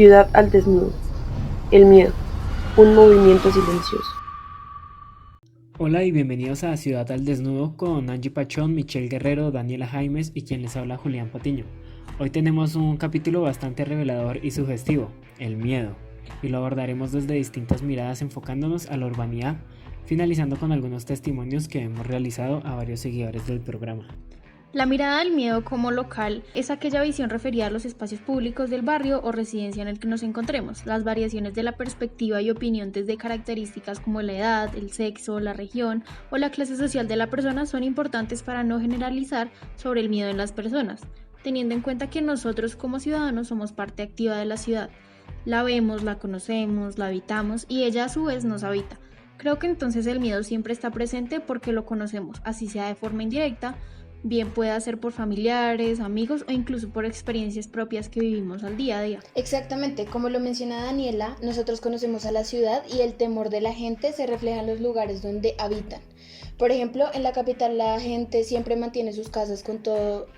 Ciudad al desnudo. El miedo, un movimiento silencioso. Hola y bienvenidos a Ciudad al Desnudo con Angie Pachón, Michelle Guerrero, Daniela Jaimes y quien les habla Julián Patiño. Hoy tenemos un capítulo bastante revelador y sugestivo, el miedo, y lo abordaremos desde distintas miradas enfocándonos a la urbanidad, finalizando con algunos testimonios que hemos realizado a varios seguidores del programa. La mirada del miedo como local es aquella visión referida a los espacios públicos del barrio o residencia en el que nos encontremos. Las variaciones de la perspectiva y opinión desde características como la edad, el sexo, la región o la clase social de la persona son importantes para no generalizar sobre el miedo en las personas, teniendo en cuenta que nosotros como ciudadanos somos parte activa de la ciudad. La vemos, la conocemos, la habitamos y ella a su vez nos habita. Creo que entonces el miedo siempre está presente porque lo conocemos, así sea de forma indirecta, bien pueda ser por familiares, amigos o incluso por experiencias propias que vivimos al día a día. Exactamente, como lo menciona Daniela, nosotros conocemos a la ciudad y el temor de la gente se refleja en los lugares donde habitan. Por ejemplo, en la capital la gente siempre mantiene sus casas con todo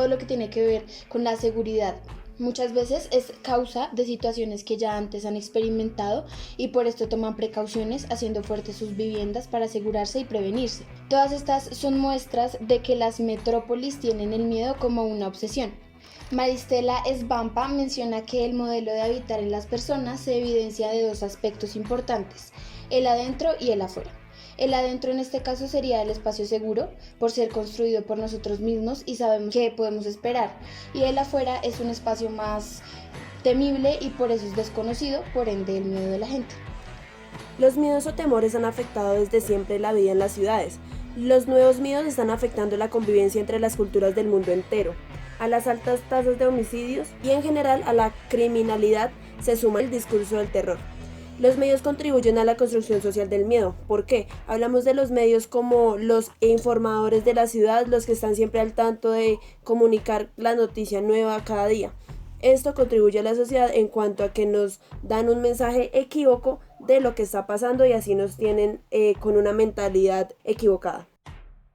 lo que tiene que ver con la seguridad. Muchas veces es causa de situaciones que ya antes han experimentado y por esto toman precauciones haciendo fuertes sus viviendas para asegurarse y prevenirse. Todas estas son muestras de que las metrópolis tienen el miedo como una obsesión. Maristela Svampa menciona que el modelo de habitar en las personas se evidencia de dos aspectos importantes, el adentro y el afuera. El adentro en este caso sería el espacio seguro, por ser construido por nosotros mismos y sabemos qué podemos esperar. Y el afuera es un espacio más temible y por eso es desconocido, por ende el miedo de la gente. Los miedos o temores han afectado desde siempre la vida en las ciudades. Los nuevos miedos están afectando la convivencia entre las culturas del mundo entero. A las altas tasas de homicidios y en general a la criminalidad se suma el discurso del terror. Los medios contribuyen a la construcción social del miedo. ¿Por qué? Hablamos de los medios como los informadores de la ciudad, los que están siempre al tanto de comunicar la noticia nueva cada día. Esto contribuye a la sociedad en cuanto a que nos dan un mensaje equívoco de lo que está pasando y así nos tienen con una mentalidad equivocada.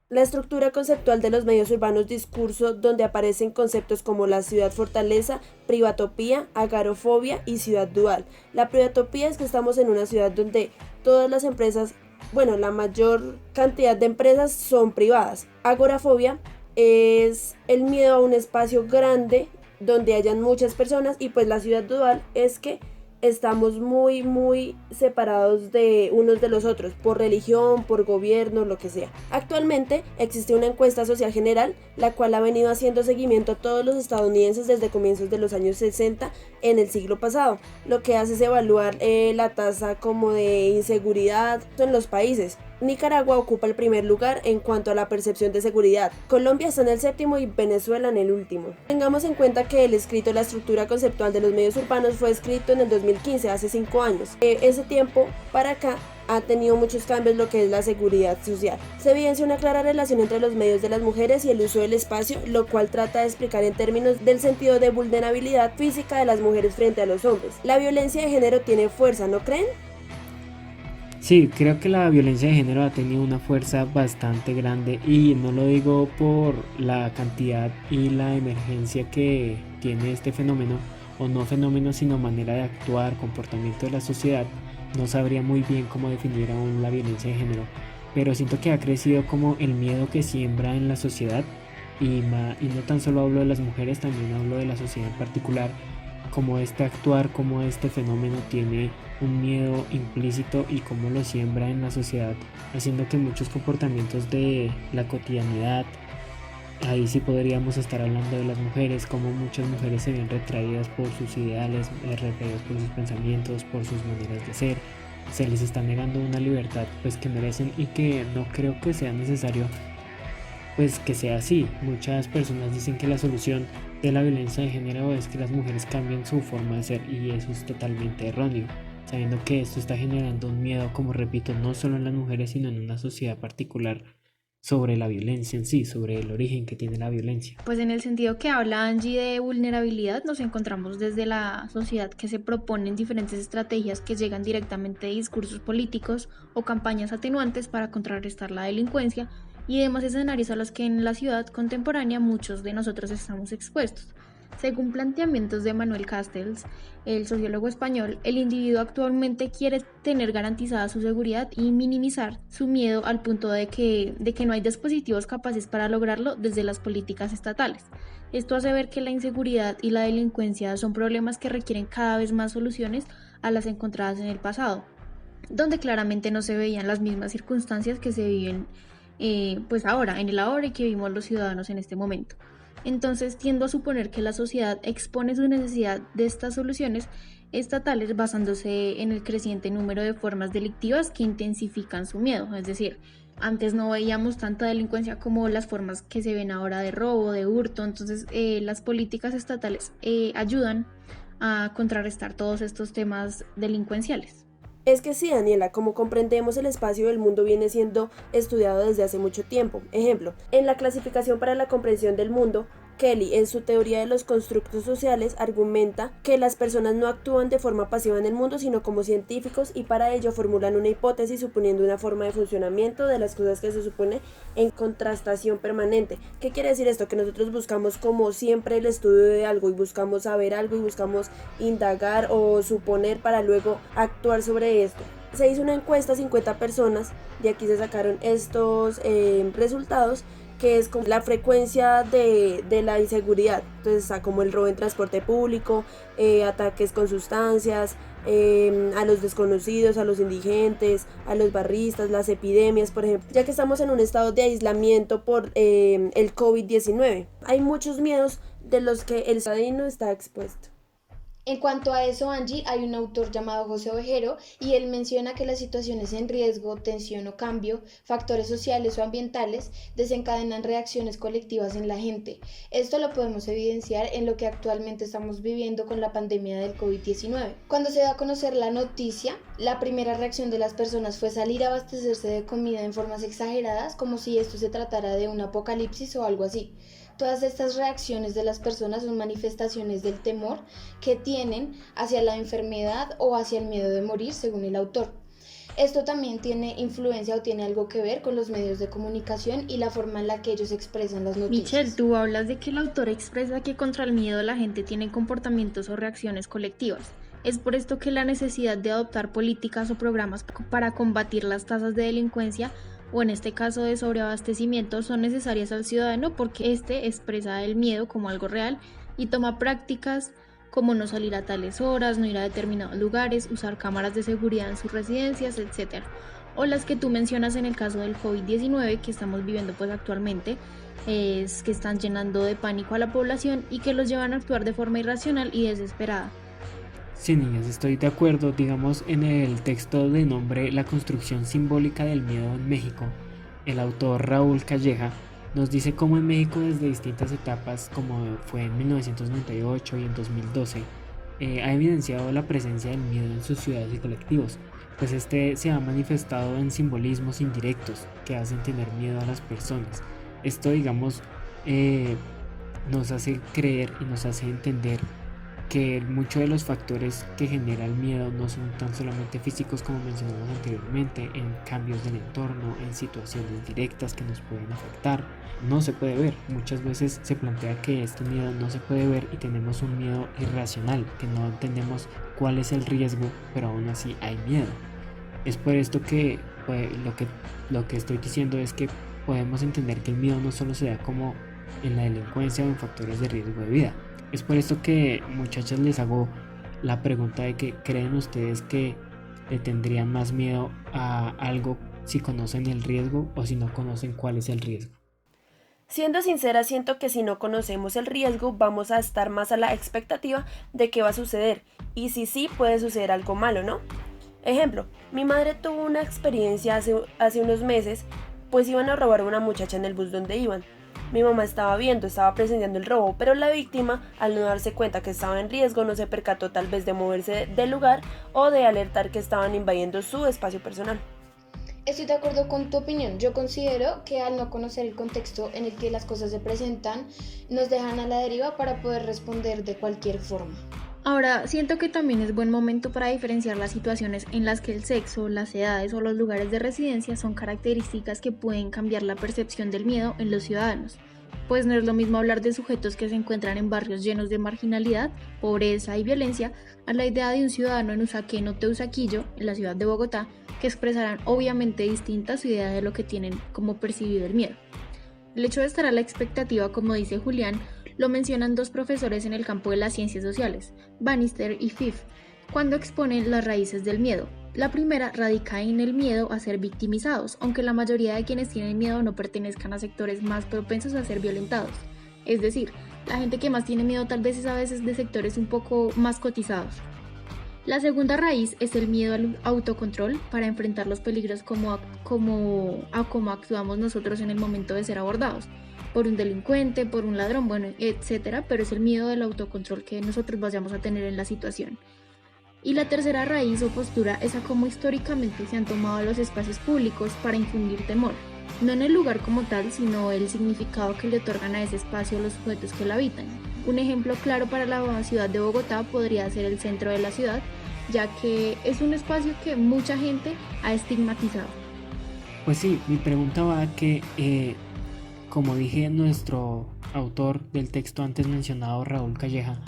La estructura conceptual de los medios urbanos discurso donde aparecen conceptos como la ciudad fortaleza, privatopía, agarofobia y ciudad dual. La privatopía es que estamos en una ciudad donde todas las empresas, la mayor cantidad de empresas son privadas. Agorafobia es el miedo a un espacio grande donde hayan muchas personas y pues la ciudad dual es que estamos muy separados de unos de los otros, por religión, por gobierno, lo que sea. Actualmente existe una encuesta social general, la cual ha venido haciendo seguimiento a todos los estadounidenses desde comienzos de los años 60 en el siglo pasado. Lo que hace es evaluar la tasa como de inseguridad en los países. Nicaragua ocupa el primer lugar en cuanto a la percepción de seguridad. Colombia está en el séptimo y Venezuela en el último. Tengamos en cuenta que el escrito La estructura conceptual de los medios urbanos fue escrito en el 2015, hace 5 años. Ese tiempo para acá ha tenido muchos cambios lo que es la seguridad social. Se evidencia una clara relación entre los medios de las mujeres y el uso del espacio, lo cual trata de explicar en términos del sentido de vulnerabilidad física de las mujeres frente a los hombres. La violencia de género tiene fuerza, ¿no creen? Sí, creo que la violencia de género ha tenido una fuerza bastante grande y no lo digo por la cantidad y la emergencia que tiene este fenómeno, o no fenómeno, sino manera de actuar, comportamiento de la sociedad. No sabría muy bien cómo definir aún la violencia de género, pero siento que ha crecido como el miedo que siembra en la sociedad y no tan solo hablo de las mujeres, también hablo de la sociedad en particular, como este actuar, como este fenómeno tiene un miedo implícito y cómo lo siembra en la sociedad, haciendo que muchos comportamientos de la cotidianidad, ahí sí podríamos estar hablando de las mujeres, como muchas mujeres se ven retraídas por sus ideales, retraídas por sus pensamientos, por sus maneras de ser, se les está negando una libertad pues que merecen y que no creo que sea necesario pues que sea así. Muchas personas dicen que la solución de la violencia de género es que las mujeres cambien su forma de ser y eso es totalmente erróneo, sabiendo que esto está generando un miedo, como repito, no solo en las mujeres sino en una sociedad particular sobre la violencia en sí, sobre el origen que tiene la violencia. Pues en el sentido que habla Angie de vulnerabilidad, nos encontramos desde la sociedad que se proponen diferentes estrategias que llegan directamente de discursos políticos o campañas atenuantes para contrarrestar la delincuencia y demás escenarios a los que en la ciudad contemporánea muchos de nosotros estamos expuestos. Según planteamientos de Manuel Castells, el sociólogo español, el individuo actualmente quiere tener garantizada su seguridad y minimizar su miedo al punto de que no hay dispositivos capaces para lograrlo desde las políticas estatales. Esto hace ver que la inseguridad y la delincuencia son problemas que requieren cada vez más soluciones a las encontradas en el pasado, donde claramente no se veían las mismas circunstancias que se viven pues ahora, en el ahora y que vivimos los ciudadanos en este momento. Entonces tiendo a suponer que la sociedad expone su necesidad de estas soluciones estatales basándose en el creciente número de formas delictivas que intensifican su miedo. Es decir, antes no veíamos tanta delincuencia como las formas que se ven ahora de robo, de hurto. Entonces las políticas estatales ayudan a contrarrestar todos estos temas delincuenciales. Es que sí, Daniela, como comprendemos, el espacio del mundo viene siendo estudiado desde hace mucho tiempo. Ejemplo, en la clasificación para la comprensión del mundo, Kelly, en su teoría de los constructos sociales, argumenta que las personas no actúan de forma pasiva en el mundo, sino como científicos, y para ello formulan una hipótesis suponiendo una forma de funcionamiento de las cosas que se supone en contrastación permanente. ¿Qué quiere decir esto? Que nosotros buscamos como siempre el estudio de algo y buscamos saber algo y buscamos indagar o suponer para luego actuar sobre esto. Se hizo una encuesta a 50 personas y aquí se sacaron estos resultados, que es como la frecuencia de la inseguridad. Entonces está como el robo en transporte público, ataques con sustancias, a los desconocidos, a los indigentes, a los barristas, las epidemias, por ejemplo, ya que estamos en un estado de aislamiento por el COVID-19. Hay muchos miedos de los que el ciudadano está expuesto. En cuanto a eso, Angie, hay un autor llamado José Ovejero y él menciona que las situaciones en riesgo, tensión o cambio, factores sociales o ambientales, desencadenan reacciones colectivas en la gente. Esto lo podemos evidenciar en lo que actualmente estamos viviendo con la pandemia del COVID-19. Cuando se da a conocer la noticia, la primera reacción de las personas fue salir a abastecerse de comida en formas exageradas, como si esto se tratara de un apocalipsis o algo así. Todas estas reacciones de las personas son manifestaciones del temor que tienen hacia la enfermedad o hacia el miedo de morir, según el autor. Esto también tiene influencia o tiene algo que ver con los medios de comunicación y la forma en la que ellos expresan las noticias. Michelle, tú hablas de que el autor expresa que contra el miedo la gente tiene comportamientos o reacciones colectivas. Es por esto que la necesidad de adoptar políticas o programas para combatir las tasas de delincuencia o en este caso de sobreabastecimiento son necesarias al ciudadano porque éste expresa el miedo como algo real y toma prácticas como no salir a tales horas, no ir a determinados lugares, usar cámaras de seguridad en sus residencias, etc. O las que tú mencionas en el caso del COVID-19 que estamos viviendo pues actualmente, es que están llenando de pánico a la población y que los llevan a actuar de forma irracional y desesperada. Sí, niñas, estoy de acuerdo. Digamos, en el texto de nombre La construcción simbólica del miedo en México, el autor Raúl Calleja nos dice cómo en México desde distintas etapas, como fue en 1998 y en 2012, ha evidenciado la presencia del miedo en sus ciudades y colectivos, pues este se ha manifestado en simbolismos indirectos que hacen tener miedo a las personas. Esto, digamos, nos hace creer y nos hace entender que muchos de los factores que generan el miedo no son tan solamente físicos como mencionamos anteriormente, en cambios del entorno, en situaciones directas que nos pueden afectar. No se puede ver, muchas veces se plantea que este miedo no se puede ver y tenemos un miedo irracional, que no entendemos cuál es el riesgo, pero aún así hay miedo. Es por esto que lo que estoy diciendo es que podemos entender que el miedo no solo se da como en la delincuencia o en factores de riesgo de vida. Es por esto que, muchachas, les hago la pregunta de que ¿creen ustedes que le tendrían más miedo a algo si conocen el riesgo o si no conocen cuál es el riesgo? Siendo sincera, siento que si no conocemos el riesgo vamos a estar más a la expectativa de qué va a suceder y si sí puede suceder algo malo, ¿no? Ejemplo, mi madre tuvo una experiencia hace unos meses, pues iban a robar a una muchacha en el bus donde iban. Mi mamá estaba presenciando el robo, pero la víctima, al no darse cuenta que estaba en riesgo, no se percató tal vez de moverse del lugar o de alertar que estaban invadiendo su espacio personal. Estoy de acuerdo con tu opinión. Yo considero que al no conocer el contexto en el que las cosas se presentan, nos dejan a la deriva para poder responder de cualquier forma. Ahora, siento que también es buen momento para diferenciar las situaciones en las que el sexo, las edades o los lugares de residencia son características que pueden cambiar la percepción del miedo en los ciudadanos. pues no es lo mismo hablar de sujetos que se encuentran en barrios llenos de marginalidad, pobreza y violencia, a la idea de un ciudadano en Usaquén o Teusaquillo, en la ciudad de Bogotá, que expresarán obviamente distinta su idea de lo que tienen como percibido el miedo. El hecho de estar a la expectativa, como dice Julián, lo mencionan dos profesores en el campo de las ciencias sociales, Bannister y Fife, cuando exponen las raíces del miedo. La primera radica en el miedo a ser victimizados, aunque la mayoría de quienes tienen miedo no pertenezcan a sectores más propensos a ser violentados. Es decir, la gente que más tiene miedo tal vez es a veces de sectores un poco más cotizados. La segunda raíz es el miedo al autocontrol para enfrentar los peligros como actuamos nosotros en el momento de ser abordados, por un delincuente, por un ladrón, bueno, etcétera, pero es el miedo del autocontrol que nosotros vayamos a tener en la situación. Y la tercera raíz o postura es a cómo históricamente se han tomado los espacios públicos para infundir temor, no en el lugar como tal, sino el significado que le otorgan a ese espacio los sujetos que lo habitan. Un ejemplo claro para la ciudad de Bogotá podría ser el centro de la ciudad, ya que es un espacio que mucha gente ha estigmatizado. Pues sí, mi pregunta va a que, como dije, nuestro autor del texto antes mencionado, Raúl Calleja,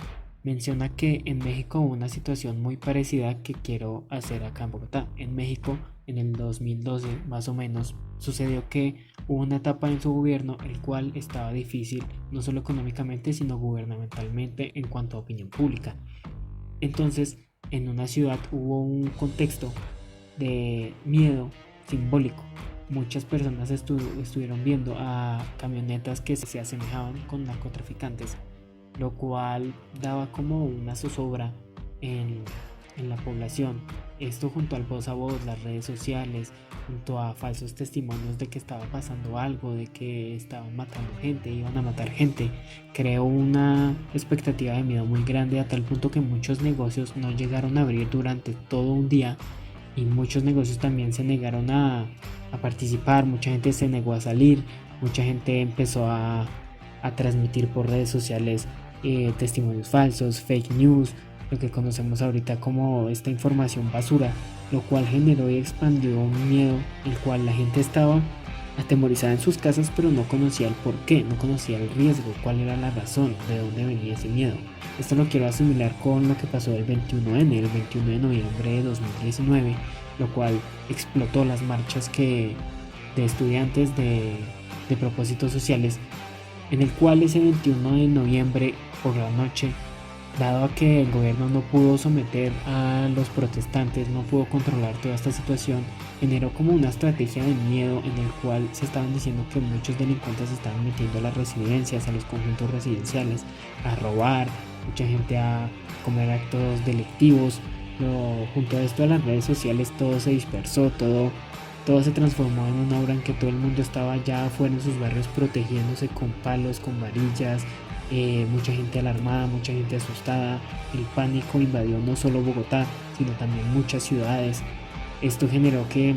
menciona que en México hubo una situación muy parecida que quiero hacer acá en Bogotá. En México, en el 2012 más o menos, sucedió que hubo una etapa en su gobierno el cual estaba difícil, no solo económicamente, sino gubernamentalmente en cuanto a opinión pública. Entonces, en una ciudad hubo un contexto de miedo simbólico. Muchas personas estuvieron viendo a camionetas que se asemejaban con narcotraficantes, lo cual daba como una zozobra en la población. Esto junto al voz a voz, las redes sociales, junto a falsos testimonios de que estaba pasando algo, de que estaban matando gente, iban a matar gente, creó una expectativa de miedo muy grande, a tal punto que muchos negocios no llegaron a abrir durante todo un día y muchos negocios también se negaron a participar, mucha gente se negó a salir, mucha gente empezó a transmitir por redes sociales testimonios falsos, fake news, lo que conocemos ahorita como esta información basura, lo cual generó y expandió un miedo el cual la gente estaba atemorizada en sus casas, pero no conocía el porqué, no conocía el riesgo, cuál era la razón, de dónde venía ese miedo. Esto lo quiero asimilar con lo que pasó el 21N, el 21 de noviembre de 2019, lo cual explotó las marchas de estudiantes de propósitos sociales, en el cual ese 21 de noviembre por la noche, dado a que el gobierno no pudo someter a los protestantes, no pudo controlar toda esta situación, generó como una estrategia de miedo en el cual se estaban diciendo que muchos delincuentes se estaban metiendo a las residencias, a los conjuntos residenciales, a robar, mucha gente a comer actos delictivos. Junto a esto de las redes sociales todo se dispersó, todo se transformó en una obra en que todo el mundo estaba ya afuera en sus barrios protegiéndose con palos, con varillas, mucha gente alarmada, mucha gente asustada. El pánico invadió no solo Bogotá, sino también muchas ciudades. Esto generó que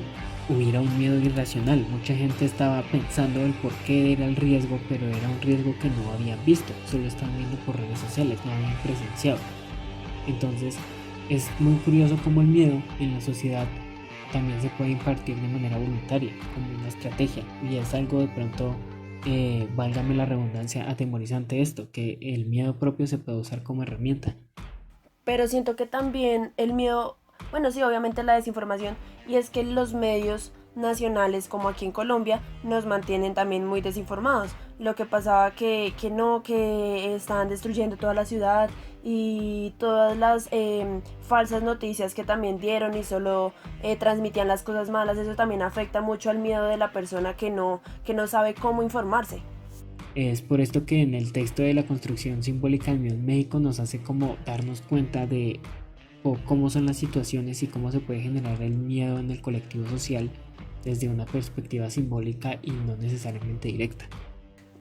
hubiera un miedo irracional. Mucha gente estaba pensando el porqué era el riesgo, pero era un riesgo que no habían visto, solo estaban viendo por redes sociales, no habían presenciado. Entonces es muy curioso cómo el miedo en la sociedad también se puede impartir de manera voluntaria, como una estrategia, y es algo de pronto, válgame la redundancia, atemorizante esto, que el miedo propio se puede usar como herramienta. Pero siento que también el miedo, bueno, sí, obviamente la desinformación, y es que los medios nacionales, como aquí en Colombia, nos mantienen también muy desinformados. Lo que pasaba que estaban destruyendo toda la ciudad y todas las falsas noticias que también dieron y solo transmitían las cosas malas, eso también afecta mucho al miedo de la persona que no sabe cómo informarse. Es por esto que en el texto de la construcción simbólica del miedo en México nos hace como darnos cuenta de cómo son las situaciones y cómo se puede generar el miedo en el colectivo social desde una perspectiva simbólica y no necesariamente directa.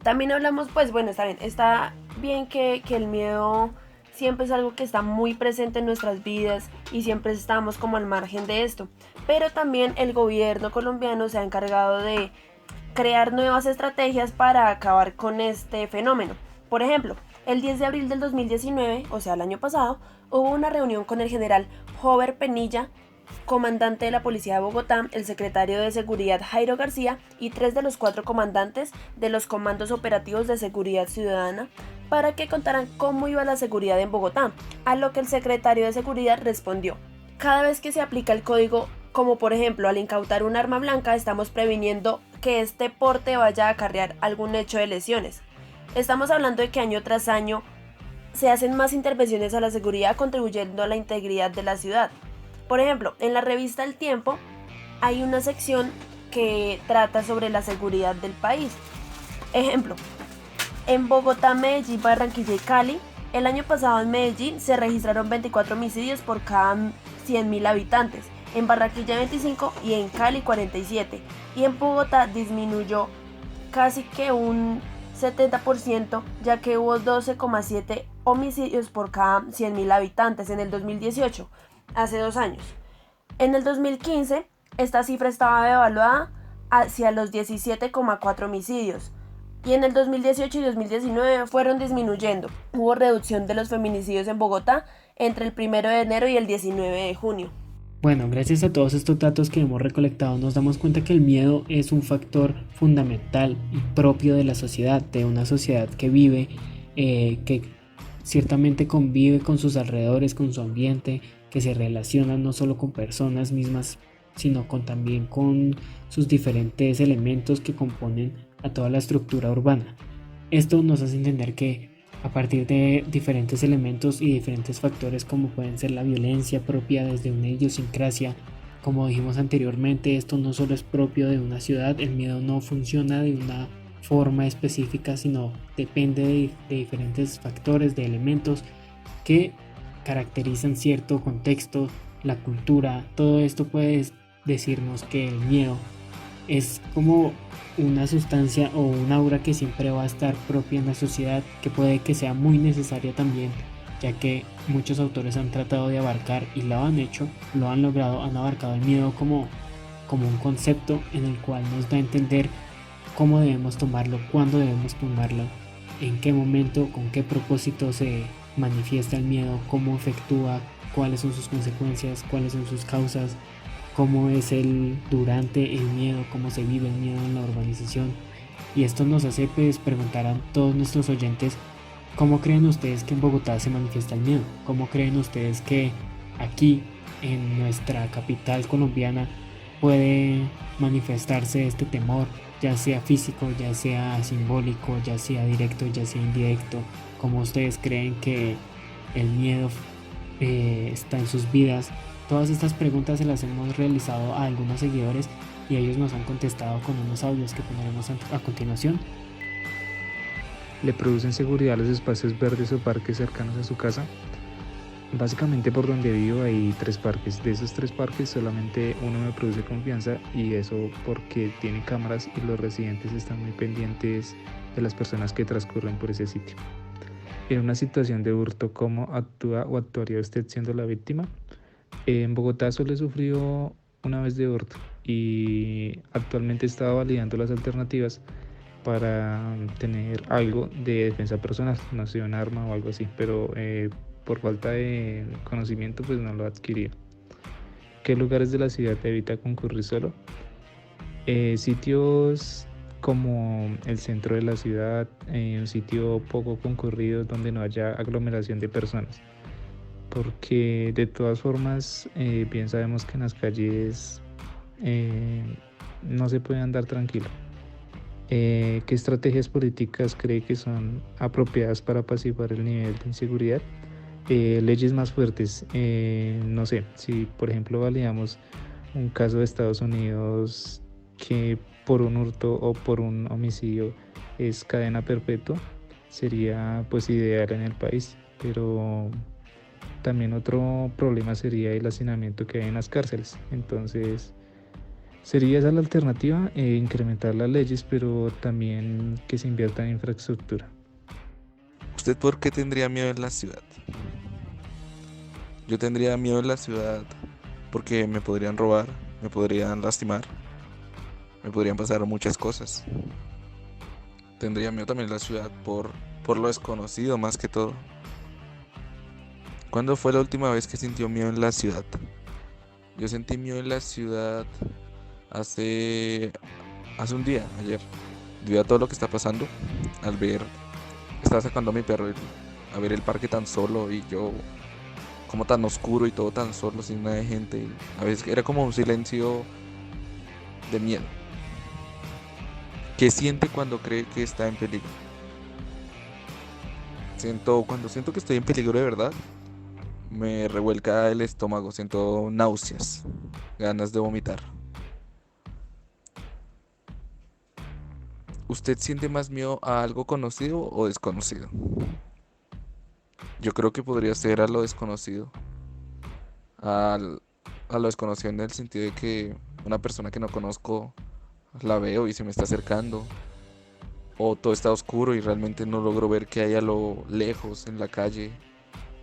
También hablamos, pues bueno, está bien que el miedo siempre es algo que está muy presente en nuestras vidas y siempre estamos como al margen de esto, pero también el gobierno colombiano se ha encargado de crear nuevas estrategias para acabar con este fenómeno. Por ejemplo, el 10 de abril del 2019, o sea el año pasado, hubo una reunión con el general Hover Penilla comandante de la Policía de Bogotá, el secretario de Seguridad Jairo García y 3 de los 4 comandantes de los comandos operativos de seguridad ciudadana para que contaran cómo iba la seguridad en Bogotá, a lo que el secretario de Seguridad respondió: cada vez que se aplica el código, como por ejemplo al incautar un arma blanca, estamos previniendo que este porte vaya a acarrear algún hecho de lesiones. Estamos hablando de que año tras año se hacen más intervenciones a la seguridad contribuyendo a la integridad de la ciudad. Por ejemplo, en la revista El Tiempo hay una sección que trata sobre la seguridad del país. Ejemplo, en Bogotá, Medellín, Barranquilla y Cali, el año pasado en Medellín se registraron 24 homicidios por cada 100.000 habitantes, en Barranquilla 25 y en Cali 47, y en Bogotá disminuyó casi que un 70%, ya que hubo 12,7 homicidios por cada 100.000 habitantes en el 2018, hace 2 años. En el 2015, esta cifra estaba devaluada hacia los 17,4 homicidios, y en el 2018 y 2019 fueron disminuyendo. Hubo reducción de los feminicidios en Bogotá entre el 1 de enero y el 19 de junio. Bueno, gracias a todos estos datos que hemos recolectado nos damos cuenta que el miedo es un factor fundamental y propio de la sociedad, de una sociedad que vive, que ciertamente convive con sus alrededores, con su ambiente, que se relaciona no solo con personas mismas, sino también con sus diferentes elementos que componen a toda la estructura urbana. Esto nos hace entender que a partir de diferentes elementos y diferentes factores como pueden ser la violencia propia desde una idiosincrasia, como dijimos anteriormente, esto no solo es propio de una ciudad, el miedo no funciona de una forma específica, sino depende de diferentes factores, de elementos que caracterizan cierto contexto, la cultura. Todo esto puede decirnos que el miedo es como una sustancia o un aura que siempre va a estar propia en la sociedad, que puede que sea muy necesaria también, ya que muchos autores han tratado de abarcar y lo han hecho, lo han logrado, han abarcado el miedo como un concepto en el cual nos da a entender cómo debemos tomarlo, cuándo debemos tomarlo, en qué momento, con qué propósito se manifiesta el miedo, cómo efectúa, cuáles son sus consecuencias, cuáles son sus causas, cómo es el durante el miedo, cómo se vive el miedo en la urbanización. Y esto nos hace preguntar a todos nuestros oyentes: ¿cómo creen ustedes que en Bogotá se manifiesta el miedo? ¿Cómo creen ustedes que aquí en nuestra capital colombiana puede manifestarse este temor, ya sea físico, ya sea simbólico, ya sea directo, ya sea indirecto? ¿Cómo ustedes creen que el miedo está en sus vidas? Todas estas preguntas se las hemos realizado a algunos seguidores y ellos nos han contestado con unos audios que pondremos a continuación. ¿Le producen seguridad los espacios verdes o parques cercanos a su casa? Básicamente por donde vivo hay 3 parques. De esos 3 parques solamente uno me produce confianza, y eso porque tiene cámaras y los residentes están muy pendientes de las personas que transcurren por ese sitio. En una situación de hurto, ¿cómo actúa o actuaría usted siendo la víctima? En Bogotá solo he sufrido una vez de hurto y actualmente estaba validando las alternativas para tener algo de defensa personal, no sé, un arma o algo así, pero por falta de conocimiento pues no lo adquirí. ¿Qué lugares de la ciudad evita concurrir solo? Sitios como el centro de la ciudad, un sitio poco concurrido donde no haya aglomeración de personas, porque de todas formas bien sabemos que en las calles no se puede andar tranquilo. ¿Qué estrategias políticas cree que son apropiadas para apaciguar el nivel de inseguridad? Leyes más fuertes. No sé, si por ejemplo validamos un caso de Estados Unidos que por un hurto o por un homicidio es cadena perpetua, sería pues ideal en el país, pero también otro problema sería el hacinamiento que hay en las cárceles. Entonces sería esa la alternativa, incrementar las leyes, pero también que se invierta en infraestructura. ¿Usted por qué tendría miedo en la ciudad? Yo tendría miedo en la ciudad porque me podrían robar, me podrían lastimar, me podrían pasar muchas cosas. Tendría miedo también en la ciudad por lo desconocido más que todo. ¿Cuándo fue la última vez que sintió miedo en la ciudad? Yo sentí miedo en la ciudad hace, hace un día, ayer, debido a todo lo que está pasando, al ver, estaba sacando a mi perro a ver el parque tan solo y yo como tan oscuro y todo tan solo, sin nada de gente. Y a veces era como un silencio de miedo. ¿Qué siente cuando cree que está en peligro? Cuando siento que estoy en peligro de verdad, me revuelca el estómago, siento náuseas, ganas de vomitar. ¿Usted siente más miedo a algo conocido o desconocido? Yo creo que podría ser a lo desconocido. Al- a lo desconocido en el sentido de que una persona que no conozco la veo y se me está acercando. O todo está oscuro y realmente no logro ver qué hay a lo lejos en la calle.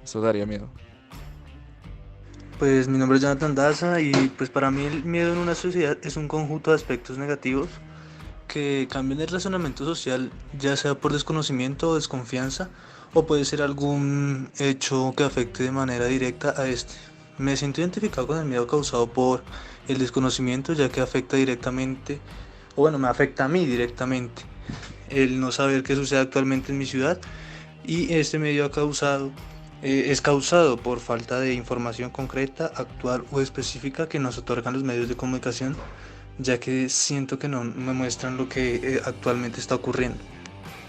Eso daría miedo. Pues mi nombre es Jonathan Daza y pues para mí el miedo en una sociedad es un conjunto de aspectos negativos que cambian el razonamiento social, ya sea por desconocimiento o desconfianza, o puede ser algún hecho que afecte de manera directa a este. Me siento identificado con el miedo causado por el desconocimiento, ya que afecta directamente, o bueno, me afecta a mí directamente, el no saber qué sucede actualmente en mi ciudad, y este medio es causado por falta de información concreta, actual o específica que nos otorgan los medios de comunicación, ya que siento que no me muestran lo que actualmente está ocurriendo.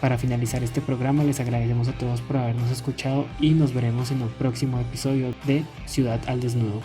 Para finalizar este programa, les agradecemos a todos por habernos escuchado y nos veremos en el próximo episodio de Ciudad al Desnudo.